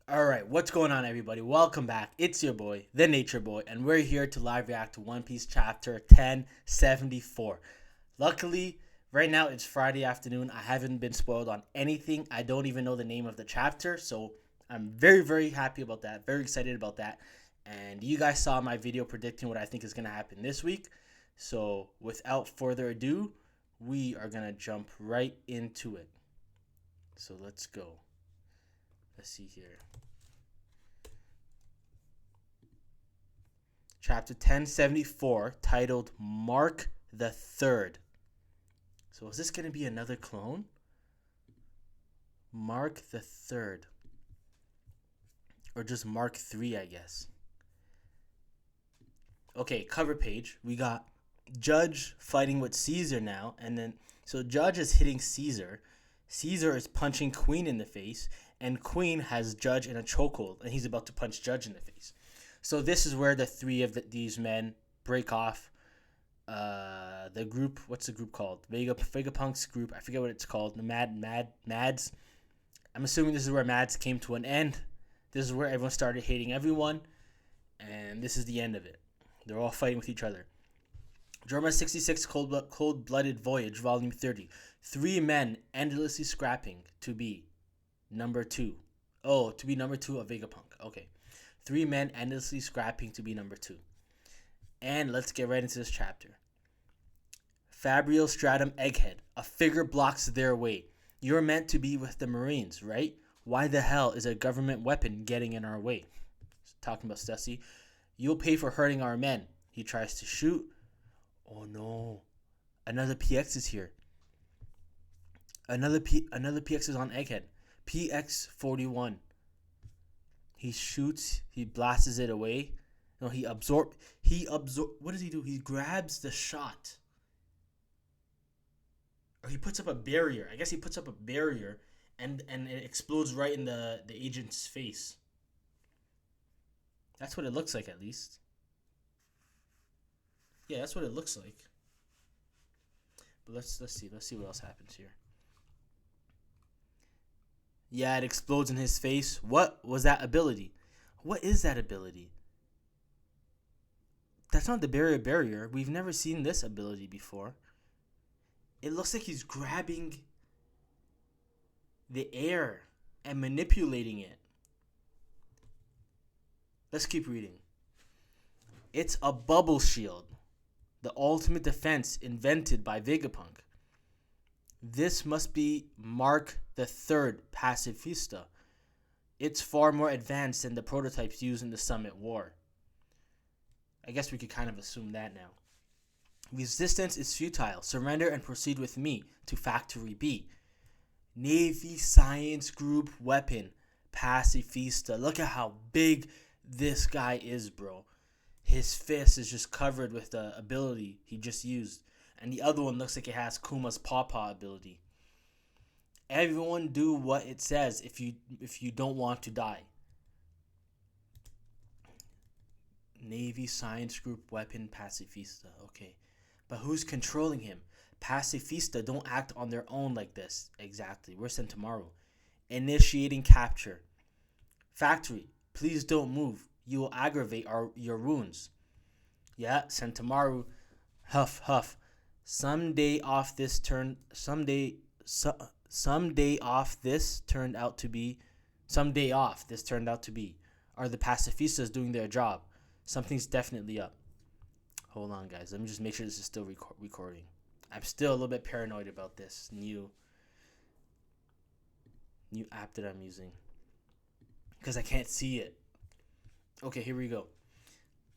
Alright, what's going on, everybody? Welcome back. It's your boy, the Nature Boy, and we're here to live react to One Piece Chapter 1074. Luckily, right now it's Friday afternoon. I haven't been spoiled on anything. I don't even know the name of the chapter, so I'm very, very happy about that. Very excited about that. And you guys saw my video predicting what I think is going to happen this week. So, without further ado, we are going to jump right into it. So, let's go. Let's see here. Chapter 1074, titled Mark the Third. So is this going to be another clone? Mark the Third. Or just Mark 3, I guess. Okay, cover page. We got Judge fighting with Caesar now. And then, so Judge is hitting Caesar. Caesar is punching Queen in the face. And Queen has Judge in a chokehold. And he's about to punch Judge in the face. So this is where the three of these men break off the group. What's the group called? Vegapunk's group. I forget what it's called. The Mads. I'm assuming this is where Mads came to an end. This is where everyone started hating everyone. And this is the end of it. They're all fighting with each other. Drama 66 Cold-Blooded Voyage, Volume 30. Three men endlessly scrapping to be number 2. Oh, to be number 2 of Vegapunk. Okay. Three men endlessly scrapping to be number 2. And let's get right into this chapter. Fabrial Stratum Egghead. A figure blocks their way. You're meant to be with the Marines, right? Why the hell is a government weapon getting in our way? Talking about Stussy. You'll pay for hurting our men. He tries to shoot. Oh no. Another PX is here. Another PX is on Egghead. PX-41. He shoots, he blasts it away. No, he absorb. What does he do? He grabs the shot. Or he puts up a barrier. I guess he puts up a barrier and it explodes right in the agent's face. That's what it looks like, at least. Yeah, that's what it looks like. But let's see what else happens here. Yeah, it explodes in his face. What was that ability? What is that ability? That's not the barrier. We've never seen this ability before. It looks like he's grabbing the air and manipulating it. Let's keep reading. It's a bubble shield. The ultimate defense invented by Vegapunk. This must be Mark the Third Pacifista. It's far more advanced than the prototypes used in the Summit War. I guess we could kind of assume that now. Resistance is futile. Surrender and proceed with me to Factory B. Navy Science Group Weapon Pacifista. Look at how big this guy is, bro. His fist is just covered with the ability he just used. And the other one looks like it has Kuma's Pawpaw ability. Everyone do what it says if you don't want to die. Navy Science Group Weapon Pacifista. Okay. But who's controlling him? Pacifista don't act on their own like this. Exactly. We're sent tomorrow. Initiating capture. Factory. Please don't move. You will aggravate your wounds. Yeah, Sentamaru. Huff, huff. Someday off this turned out to be. Are the pacifistas doing their job? Something's definitely up. Hold on, guys. Let me just make sure this is still recording. I'm still a little bit paranoid about this new app that I'm using because I can't see it. Okay, here we go.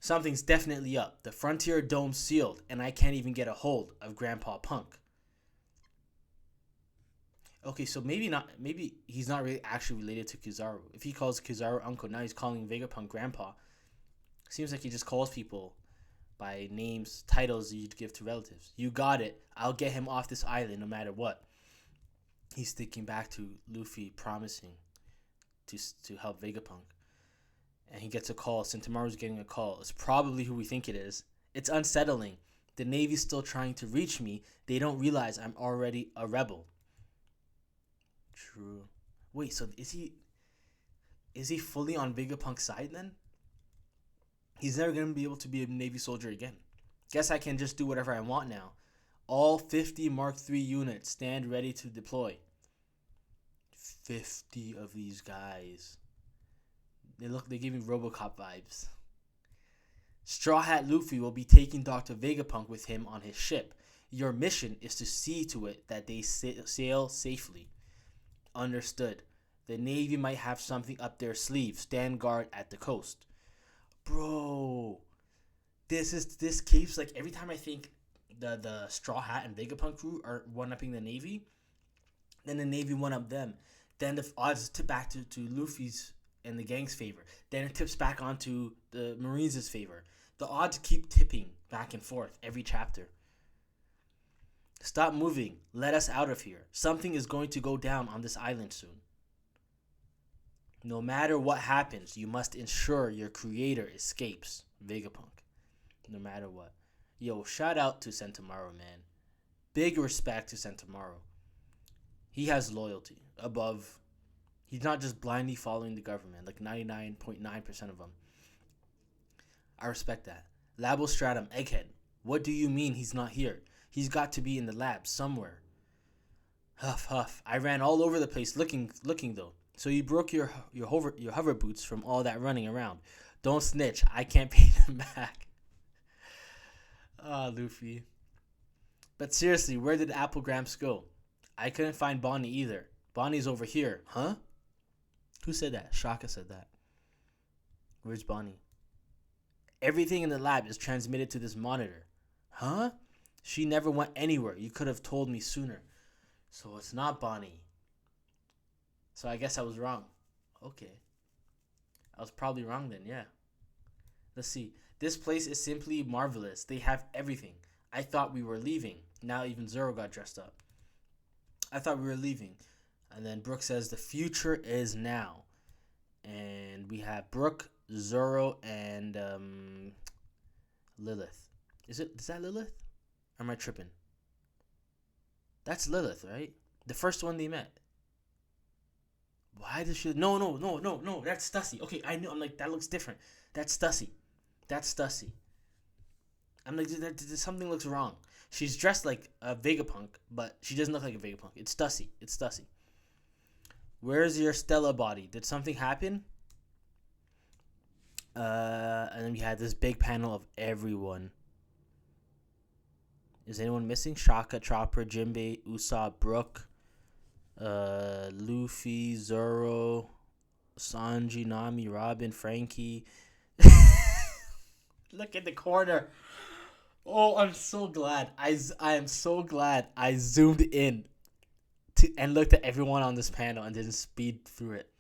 Something's definitely up. The Frontier Dome's sealed, and I can't even get a hold of Grandpa Punk. Okay, so maybe he's not really actually related to Kizaru. If he calls Kizaru uncle, now he's calling Vegapunk grandpa. Seems like he just calls people by names, titles you'd give to relatives. You got it. I'll get him off this island no matter what. He's thinking back to Luffy promising to help Vegapunk. And he gets a call. Sentamaru's getting a call. It's probably who we think it is. It's unsettling. The Navy's still trying to reach me. They don't realize I'm already a rebel. True. Wait, so is Is he fully on Vegapunk's side then? He's never going to be able to be a Navy soldier again. Guess I can just do whatever I want now. All 50 Mark III units stand ready to deploy. 50 of these guys. They give me RoboCop vibes. Straw Hat Luffy will be taking Dr. Vegapunk with him on his ship. Your mission is to see to it that they sail safely. Understood. The Navy might have something up their sleeve. Stand guard at the coast. Bro, this keeps, like, every time I think the Straw Hat and Vegapunk crew are one-upping the Navy, then the Navy one-up them. Then the odds tip back to Luffy's and the gang's favor. Then it tips back onto the Marines' favor. The odds keep tipping back and forth every chapter. Stop moving. Let us out of here. Something is going to go down on this island soon. No matter what happens, you must ensure your creator escapes. Vegapunk. No matter what. Yo, shout out to Sentomaru, man. Big respect to Sentomaru. He has loyalty above. He's not just blindly following the government, like 99.9% of them. I respect that. Labostratum, Egghead. What do you mean he's not here? He's got to be in the lab somewhere. Huff, huff. I ran all over the place looking though. So you broke your hover boots from all that running around. Don't snitch. I can't pay them back. Ah, Luffy. But seriously, where did Applegramps go? I couldn't find Bonnie either. Bonnie's over here. Huh? Who said that? Shaka said that. Where's Bonnie? Everything in the lab is transmitted to this monitor. Huh? She never went anywhere. You could have told me sooner. So it's not Bonnie. So I guess I was wrong. Okay. I was probably wrong then, yeah. Let's see. This place is simply marvelous. They have everything. I thought we were leaving. Now even Zoro got dressed up. I thought we were leaving. And then Brooke says the future is now. And we have Brooke, Zoro, and Lilith. Is that Lilith? Or am I tripping? That's Lilith, right? The first one they met. Why does she... No. That's Stussy. Okay, I knew. I'm like, that looks different. That's Stussy. I'm like, something looks wrong. She's dressed like a Vegapunk, but she doesn't look like a Vegapunk. It's Stussy. Where's your Stella body? Did something happen? And then we had this big panel of everyone. Is anyone missing? Shaka, Chopper, Jinbei, Usopp, Brook, Luffy, Zoro, Sanji, Nami, Robin, Frankie. Look at the corner. Oh, I'm so glad. I am so glad I zoomed in and looked at everyone on this panel and didn't speed through it.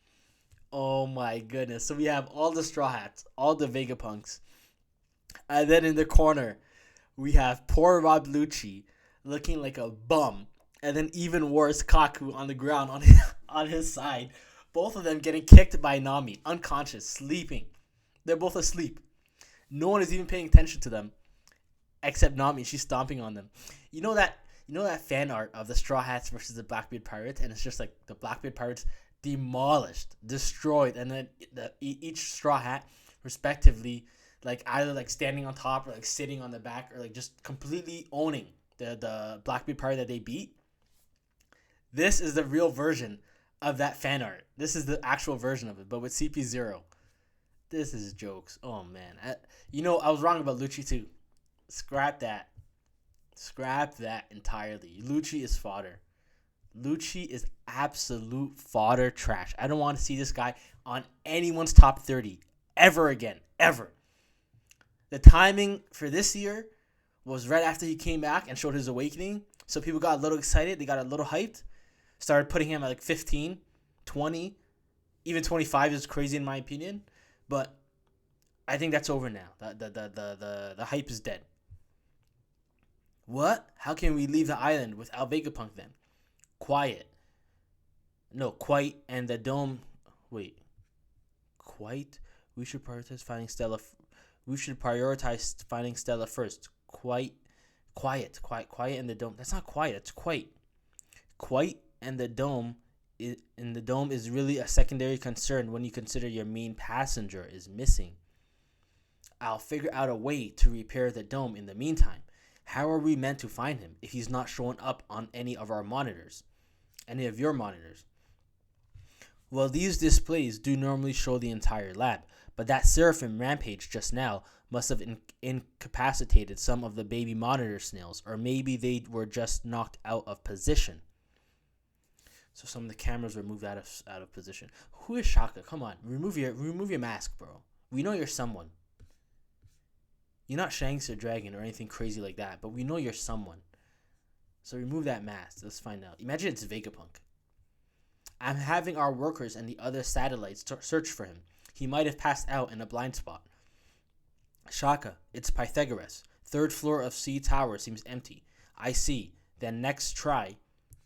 Oh my goodness. So we have all the Straw Hats, all the Vegapunks. And then in the corner, we have poor Rob Lucci looking like a bum. And then even worse, Kaku on the ground on his side. Both of them getting kicked by Nami, unconscious, sleeping. They're both asleep. No one is even paying attention to them, except Nami. She's stomping on them. You know that fan art of the Straw Hats versus the Blackbeard Pirates, and it's just like the Blackbeard Pirates demolished, destroyed, and then each Straw Hat, respectively, like either like standing on top or like sitting on the back or like just completely owning the Blackbeard Pirate that they beat. This is the real version of that fan art. This is the actual version of it, but with CP0. This is jokes. Oh, man. I was wrong about Lucci, too. Scrap that. Scrap that entirely. Lucci is fodder. Lucci is absolute fodder trash. I don't want to see this guy on anyone's top 30 ever again. Ever. The timing for this year was right after he came back and showed his awakening. So people got a little excited. They got a little hyped. Started putting him at like 15, 20. Even 25 is crazy in my opinion. But I think that's over now. The hype is dead. What? How can we leave the island without Vegapunk then? Quiet. No, quite and the dome. Wait. Quite? We should prioritize finding Stella. First. Quiet and the dome. That's not quiet. It's quite. Quite and the dome in the dome is really a secondary concern when you consider your main passenger is missing. I'll figure out a way to repair the dome in the meantime. How are we meant to find him if he's not showing up on any of our monitors? Any of your monitors? Well, these displays do normally show the entire lab, but that Seraphim rampage just now must have incapacitated some of the baby monitor snails, or maybe they were just knocked out of position. So some of the cameras were moved out of position. Who is Shaka? Come on, remove your mask, bro. We know you're someone. You're not Shanks or Dragon or anything crazy like that, but we know you're someone. So remove that mask. Let's find out. Imagine it's Vegapunk. I'm having our workers and the other satellites search for him. He might have passed out in a blind spot. Shaka, it's Pythagoras. Third floor of C tower seems empty. I see. Then next try.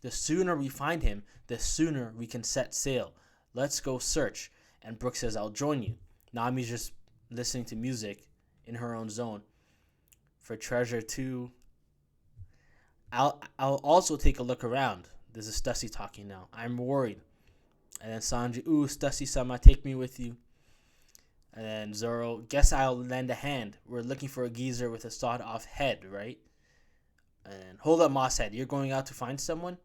The sooner we find him, the sooner we can set sail. Let's go search. And Brooke says, I'll join you. Nami's just listening to music in her own zone. For treasure too. I'll also take a look around. This is Stussy talking now. I'm worried. And then Sanji, ooh, Stussy-sama, take me with you. And then Zoro, guess I'll lend a hand. We're looking for a geezer with a sawed-off head, right? And hold up, Mosshead. You're going out to find someone?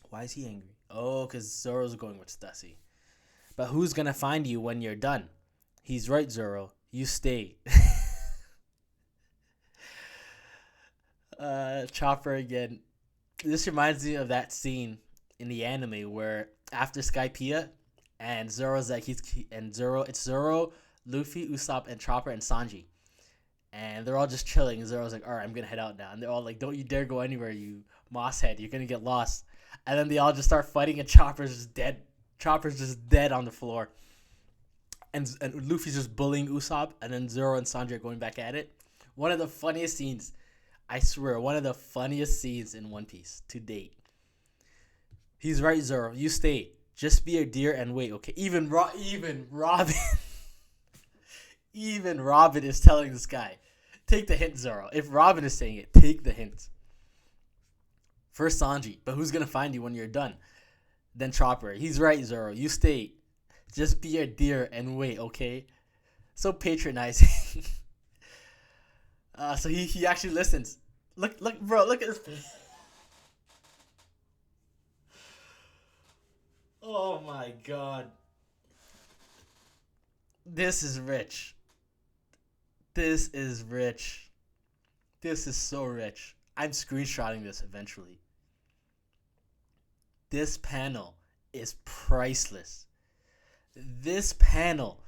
Why is he angry? Oh, because Zoro's going with Stussy. But who's going to find you when you're done? He's right, Zoro. You stay. Chopper again. This reminds me of that scene in the anime where after Skypiea and Zoro's like it's Zoro, Luffy, Usopp, and Chopper and Sanji. And they're all just chilling. And Zoro's like, alright, I'm gonna head out now. And they're all like, don't you dare go anywhere, you mosshead. You're gonna get lost. And then they all just start fighting and Chopper's just dead. Chopper's just dead on the floor. And Luffy's just bullying Usopp. And then Zoro and Sanji are going back at it. One of the funniest scenes. I swear, one of the funniest scenes in One Piece to date. He's right, Zoro. You stay. Just be a deer and wait, okay? Even Robin. Even Robin is telling this guy. Take the hint, Zoro. If Robin is saying it, take the hint. First Sanji, but who's going to find you when you're done? Then Chopper. He's right, Zoro. You stay. Just be a deer and wait, okay? So patronizing. So he actually listens. Look, bro, look at his face. Oh my god. This is rich. This is rich. This is so rich. I'm screenshotting this eventually. This panel is priceless. This panel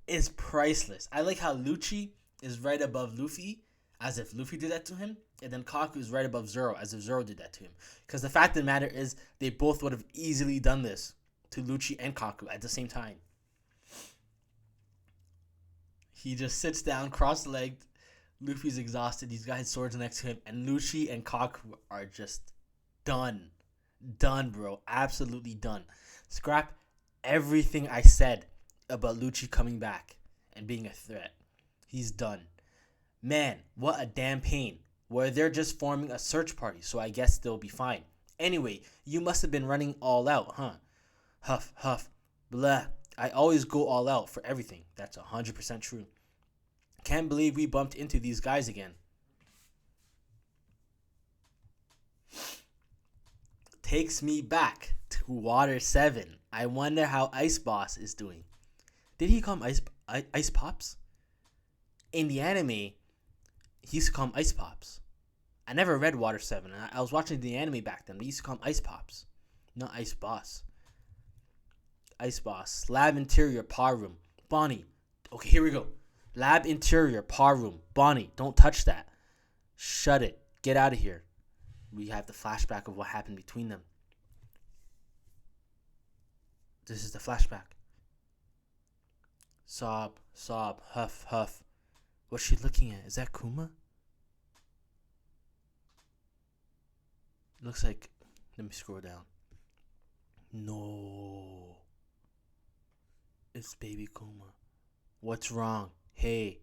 is priceless. I like how Lucci is right above Luffy, as if Luffy did that to him, and then Kaku is right above Zoro, as if Zoro did that to him. Because the fact of the matter is, they both would have easily done this to Lucci and Kaku at the same time. He just sits down, cross-legged. Luffy's exhausted. He's got his swords next to him, and Lucci and Kaku are just done. Done, bro. Absolutely done. Scrap everything I said about Lucci coming back and being a threat. He's done. Man, what a damn pain. Where they're just forming a search party, so I guess they'll be fine. Anyway, you must have been running all out, huh? Huff, huff, blah. I always go all out for everything. That's 100% true. Can't believe we bumped into these guys again. Takes me back to Water 7. I wonder how Ice Boss is doing. Did he call him Ice Pops? In the anime, he used to call him Ice Pops. I never read Water 7. I was watching the anime back then. They used to call him Ice Pops, not Ice Boss. Ice Boss. Lab interior, par room. Bonnie. Okay, here we go. Lab interior, par room. Bonnie, don't touch that. Shut it. Get out of here. We have the flashback of what happened between them. This is the flashback. Sob, sob, huff, huff. What's she looking at? Is that Kuma? Looks like... Let me scroll down. No. It's baby Kuma. What's wrong? Hey.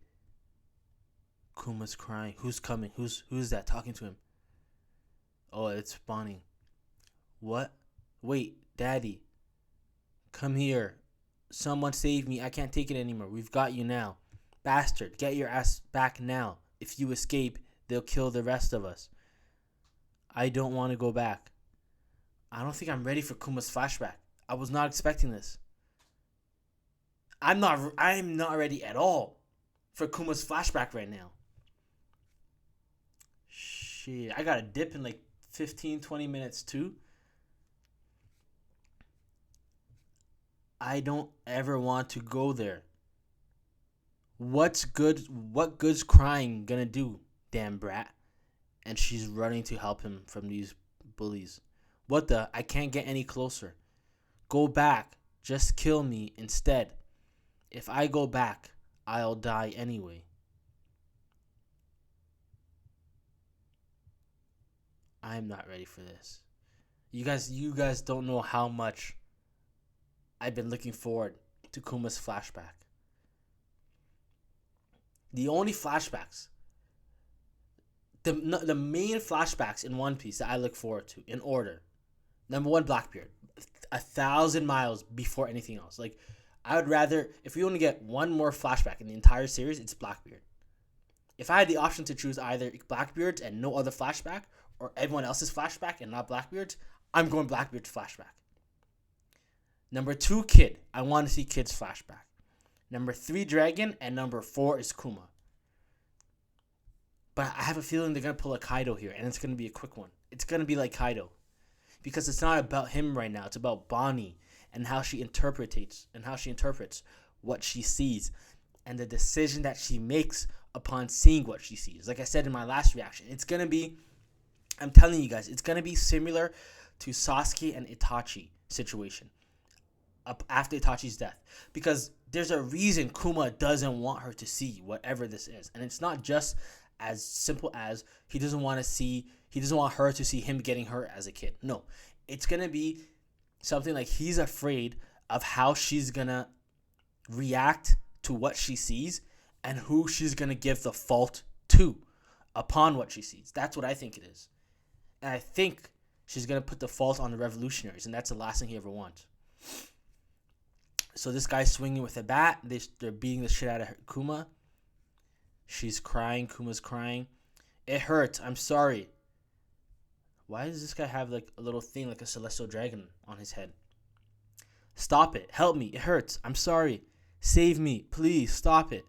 Kuma's crying. Who's coming? Who's that talking to him? Oh, it's Bonnie. What? Wait, Daddy, come here. Someone save me. I can't take it anymore. We've got you now. Bastard, get your ass back now. If you escape, they'll kill the rest of us. I don't want to go back. I don't think I'm ready for Kuma's flashback. I was not expecting this. I'm not ready at all for Kuma's flashback right now. Shit, I got to dip in like 15, 20 minutes too. I don't ever want to go there. What good's crying gonna do, damn brat? And she's running to help him from these bullies. What the? I can't get any closer. Go back. Just kill me instead. If I go back, I'll die anyway. I'm not ready for this. You guys don't know how much I've been looking forward to Kuma's flashback. The only flashbacks, the main flashbacks in One Piece that I look forward to in order. Number one, Blackbeard, 1,000 miles before anything else. Like, I would rather, if we only get one more flashback in the entire series, it's Blackbeard. If I had the option to choose either Blackbeard's and no other flashback, or everyone else's flashback and not Blackbeard's, I'm going Blackbeard's flashback. Number 2, Kid. I want to see Kid's flashback. Number 3, Dragon, and number 4 is Kuma. But I have a feeling they're going to pull a Kaido here, and it's going to be a quick one. It's going to be like Kaido. Because it's not about him right now. It's about Bonnie and how she interprets what she sees and the decision that she makes upon seeing what she sees. Like I said in my last reaction, it's going to be, I'm telling you guys, it's going to be similar to Sasuke and Itachi situation up after Itachi's death. Because there's a reason Kuma doesn't want her to see whatever this is. And it's not just as simple as he doesn't want her to see him getting hurt as a kid. No, it's going to be something like he's afraid of how she's going to react to what she sees and who she's going to give the fault to upon what she sees. That's what I think it is. And I think she's going to put the fault on the revolutionaries, and that's the last thing he ever wants. So this guy's swinging with a bat. They're beating the shit out of Kuma. She's crying. Kuma's crying. It hurts. I'm sorry. Why does this guy have like a little thing like a celestial dragon on his head? Stop it. Help me. It hurts. I'm sorry. Save me. Please stop it.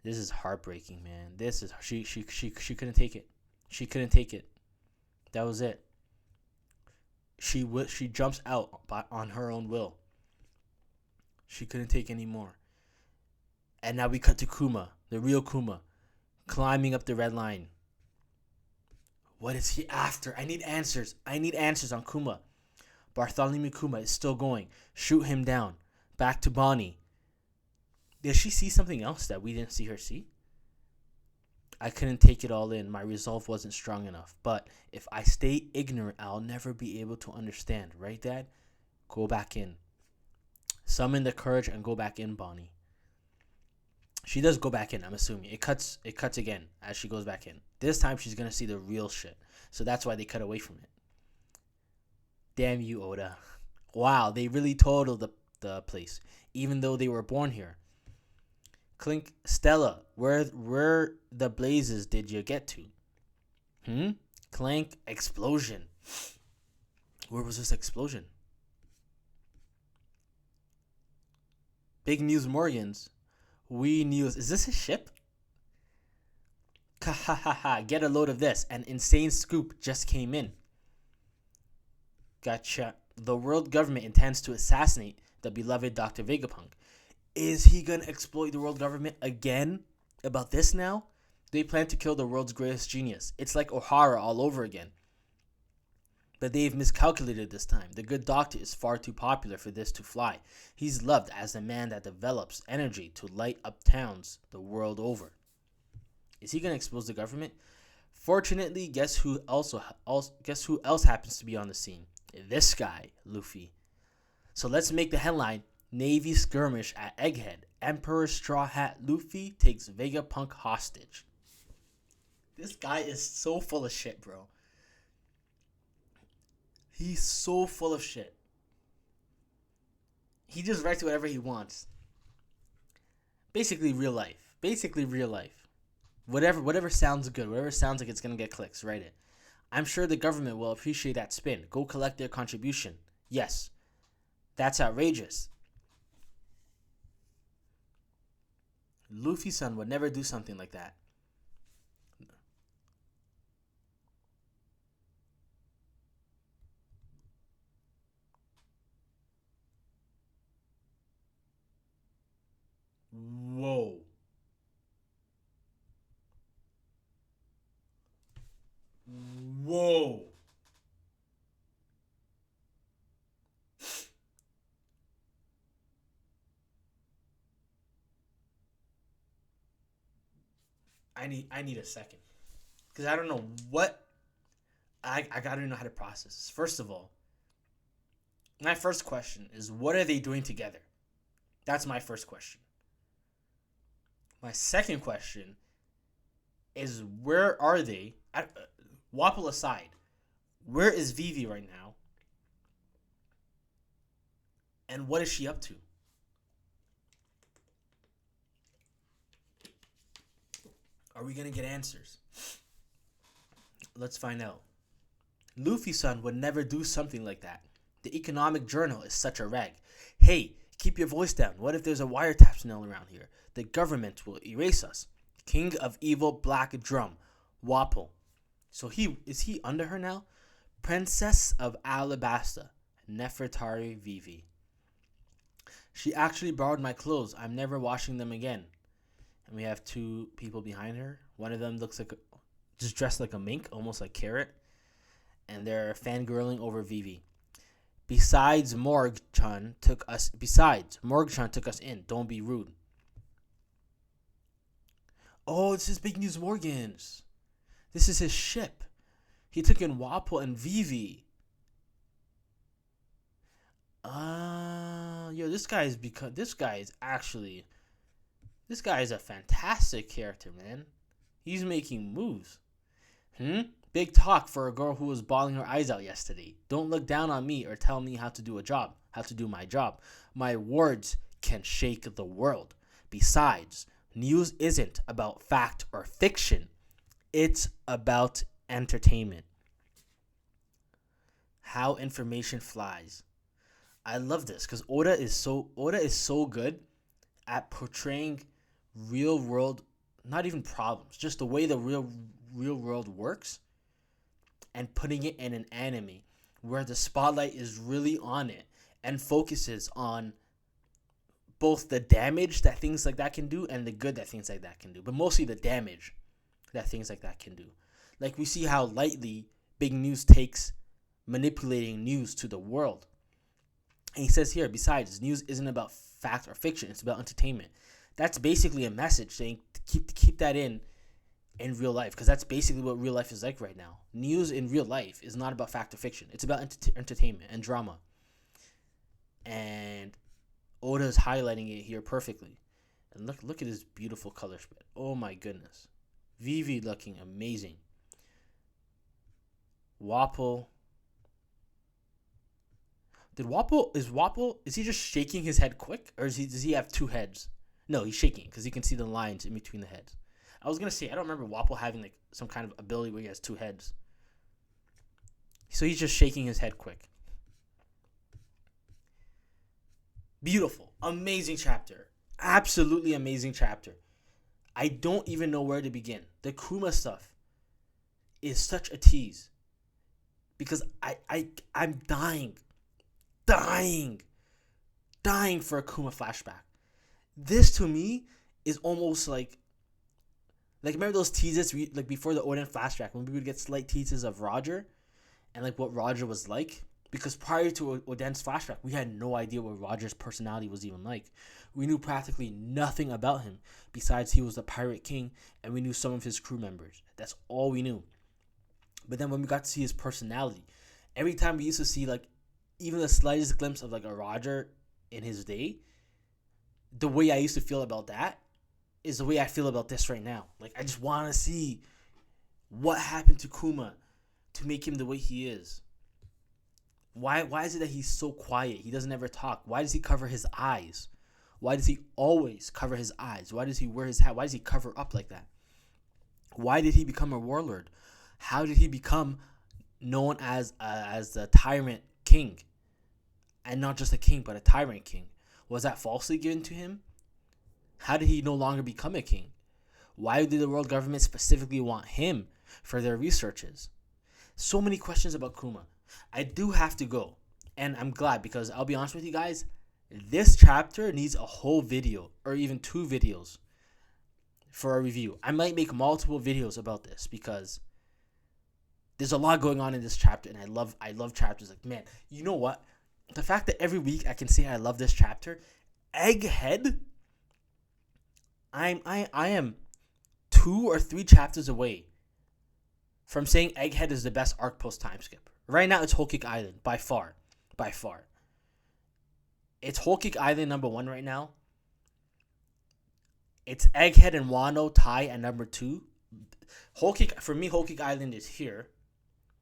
This is heartbreaking, man. This is she couldn't take it. She couldn't take it. That was it. She jumps out on her own will. She couldn't take any more. And now we cut to Kuma, the real Kuma, climbing up the red line. What is he after? I need answers. I need answers on Kuma. Bartholomew Kuma is still going. Shoot him down. Back to Bonnie. Did she see something else that we didn't see her see? I couldn't take it all in. My resolve wasn't strong enough. But if I stay ignorant, I'll never be able to understand. Right, Dad? Go back in. Summon the courage and go back in, Bonnie. She does go back in, I'm assuming. It cuts again as she goes back in. This time she's going to see the real shit. So that's why they cut away from it. Damn you, Oda. Wow, they really totaled the place. Even though they were born here. Clink, Stella, where the blazes did you get to? Clank, explosion. Where was this explosion? Big News Morgans. We News. Is this a ship? Ha. Get a load of this. An insane scoop just came in. Gotcha. The world government intends to assassinate the beloved Dr. Vegapunk. Is he going to exploit the world government again? About this now? They plan to kill the world's greatest genius. It's like O'Hara all over again. But they've miscalculated this time. The good doctor is far too popular for this to fly. He's loved as the man that develops energy to light up towns the world over. Is he going to expose the government? Fortunately, guess who else happens to be on the scene? This guy, Luffy. So let's make the headline Navy skirmish at Egghead. Emperor Straw Hat Luffy takes Vegapunk hostage. This guy is so full of shit, bro. He's so full of shit. He just writes whatever he wants. Basically real life. Basically real life. Whatever sounds good, whatever sounds like it's gonna get clicks, write it. I'm sure the government will appreciate that spin. Go collect their contribution. Yes. That's outrageous. Luffy-san would never do something like that. Whoa. Whoa. I need a second. Because I don't know what I gotta know how to process this. First of all, my first question is what are they doing together? That's my first question. My second question is where are they? Wapple aside, where is Vivi right now? And what is she up to? Are we gonna get answers? Let's find out. Luffy-san would never do something like that. The economic journal is such a rag. Hey, keep your voice down. What if there's a wiretap signal around here? The government will erase us. King of Evil Black Drum. Wapple. So is he under her now? Princess of Alabasta. Nefertari Vivi. She actually borrowed my clothes. I'm never washing them again. And we have two people behind her. One of them looks like just dressed like a mink, almost like Carrot. And they're fangirling over Vivi. Besides, Morg-chan took us in. Don't be rude. Oh, this is Big News Morgan's. This is his ship. He took in Wapple and Vivi. This guy is a fantastic character, man. He's making moves. Big talk for a girl who was bawling her eyes out yesterday. Don't look down on me or tell me how to do my job. My words can shake the world. Besides, news isn't about fact or fiction. It's about entertainment. How information flies. I love this because Oda is so good at portraying real world, not even problems, just the way the real world works, and putting it in an anime where the spotlight is really on it and focuses on both the damage that things like that can do and the good that things like that can do, but mostly the damage that things like that can do. Like we see how lightly Big News takes manipulating news to the world. And he says here, besides, news isn't about fact or fiction, it's about entertainment. That's basically a message saying to keep that in real life, because that's basically what real life is like right now. News in real life is not about fact or fiction. It's about entertainment and drama. And Oda is highlighting it here perfectly. And look at his beautiful color spread. Oh my goodness. Vivi looking amazing. Wapple. Is he just shaking his head quick? Or does he have two heads? No, he's shaking because you can see the lines in between the heads. I was going to say, I don't remember Wapple having like some kind of ability where he has two heads. So he's just shaking his head quick. Beautiful. Amazing chapter. Absolutely amazing chapter. I don't even know where to begin. The Kuma stuff is such a tease. Because I'm dying for a Kuma flashback. This to me is almost like remember those teases like before the Odin flashback when we would get slight teases of Roger and like what Roger was like, because prior to Odin's flashback we had no idea what Roger's personality was even like. We knew practically nothing about him besides he was the pirate king and we knew some of his crew members. That's all we knew. But then when we got to see his personality, every time we used to see like even the slightest glimpse of like a Roger in his day, the way I used to feel about that is the way I feel about this right now. Like I just want to see what happened to Kuma to make him the way he is. Why is it that he's so quiet? He doesn't ever talk. Why does he cover his eyes? Why does he always cover his eyes? Why does he wear his hat? Why does he cover up like that? Why did he become a warlord? How did he become known as the tyrant king? And not just a king, but a tyrant king. Was that falsely given to him? How did he no longer become a king? Why did the world government specifically want him for their researches? So many questions about Kuma. I do have to go. And I'm glad, because I'll be honest with you guys, this chapter needs a whole video or even 2 videos for a review. I might make multiple videos about this because there's a lot going on in this chapter, and I love chapters. Like, man, you know what? The fact that every week I can say I love this chapter, Egghead, I am 2 or 3 chapters away from saying Egghead is the best arc post time skip. Right now, it's Whole Cake Island by far. It's Whole Cake Island number 1 right now. It's Egghead and Wano tie at number 2. For me, Whole Cake Island is here.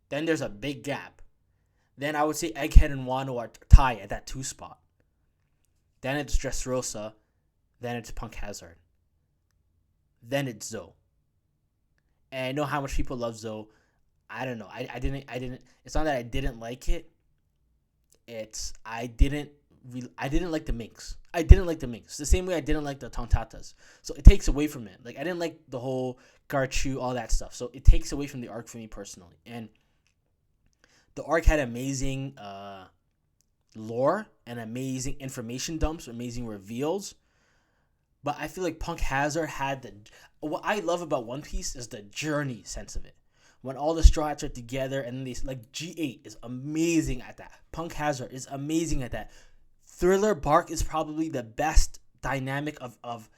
Then there's a big gap. Then I would say Egghead and Wano are tie at that 2 spot. Then it's Dressrosa. Then it's Punk Hazard. Then it's Zoe. And I know how much people love Zoe. I don't know. I didn't. It's not that I didn't like it. I didn't like the Minx. I didn't like the Minx. The same way I didn't like the Tontatas. So it takes away from it. Like, I didn't like the whole Garchu, all that stuff. So it takes away from the arc for me personally. And the arc had amazing lore and amazing information dumps, amazing reveals. But I feel like Punk Hazard had what I love about One Piece is the journey sense of it. When all the Straw Hats are together, and these, like, G8 is amazing at that. Punk Hazard is amazing at that. Thriller Bark is probably the best dynamic of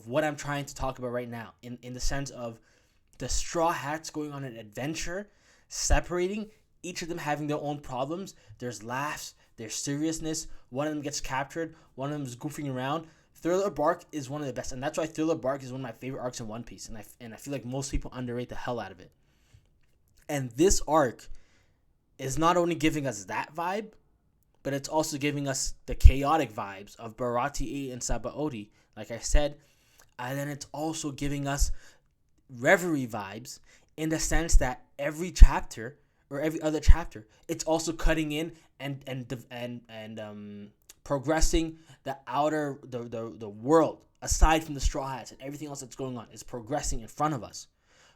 what I'm trying to talk about right now. In the sense of the Straw Hats going on an adventure, separating, each of them having their own problems. There's laughs, there's seriousness. One of them gets captured, one of them is goofing around. Thriller Bark is one of the best, and that's why Thriller Bark is one of my favorite arcs in One Piece, and I feel like most people underrate the hell out of it. And this arc is not only giving us that vibe, but it's also giving us the chaotic vibes of Baratie and Sabaody, like I said, and then it's also giving us Reverie vibes in the sense that every chapter or every other chapter, it's also cutting in and progressing the world aside from the Straw Hats and everything else that's going on is progressing in front of us.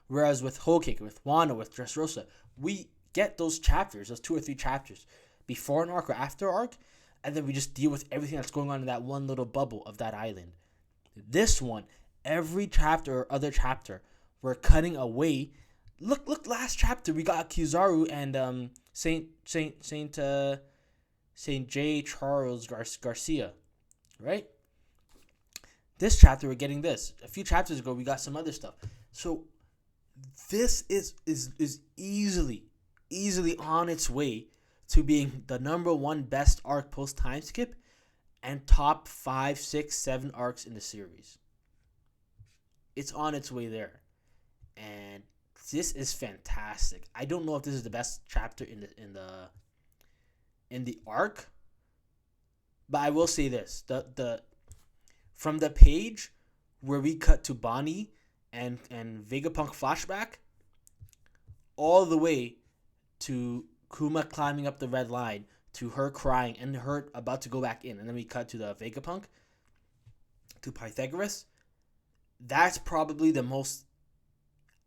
Whereas with Whole Cake, with Wano, with Dressrosa, we get those chapters, those 2 or 3 chapters, before an arc or after arc, and then we just deal with everything that's going on in that one little bubble of that island. This one, every chapter or other chapter, we're cutting away. Look! Last chapter we got Kizaru and Saint J. Charles Garcia, right? This chapter we're getting this. A few chapters ago we got some other stuff. So this is easily on its way to being the number 1 best arc post time skip and top 5, 6, 7 arcs in the series. It's on its way there, and this is fantastic. I don't know if this is the best chapter in the arc, but I will say this: the from the page where we cut to Bonnie and Vegapunk flashback, all the way to Kuma climbing up the red line, to her crying and her about to go back in, and then we cut to the Vegapunk, to Pythagoras. That's probably the most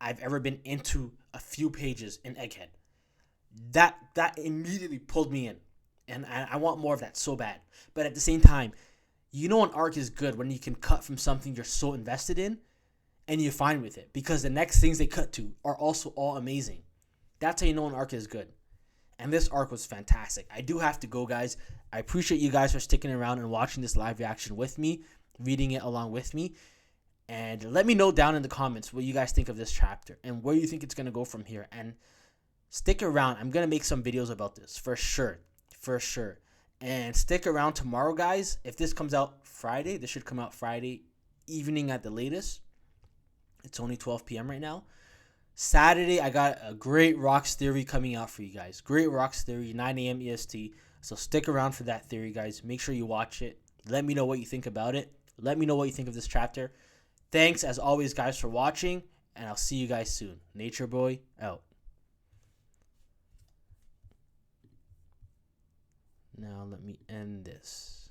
I've ever been into a few pages in Egghead. That immediately pulled me in, and I want more of that so bad. But at the same time, you know an arc is good when you can cut from something you're so invested in, and you're fine with it, because the next things they cut to are also all amazing. That's how you know an arc is good. And this arc was fantastic. I do have to go, guys. I appreciate you guys for sticking around and watching this live reaction with me, reading it along with me. And let me know down in the comments what you guys think of this chapter and where you think it's going to go from here. And stick around. I'm going to make some videos about this for sure. For sure. And stick around tomorrow, guys. If this comes out Friday, this should come out Friday evening at the latest. It's only 12 p.m. right now. Saturday, I got a great Rocks theory coming out for you guys. Great Rocks theory, 9 a.m. EST. So stick around for that theory, guys. Make sure you watch it. Let me know what you think about it. Let me know what you think of this chapter. Thanks, as always, guys, for watching, and I'll see you guys soon. Nature Boy, out. Now let me end this.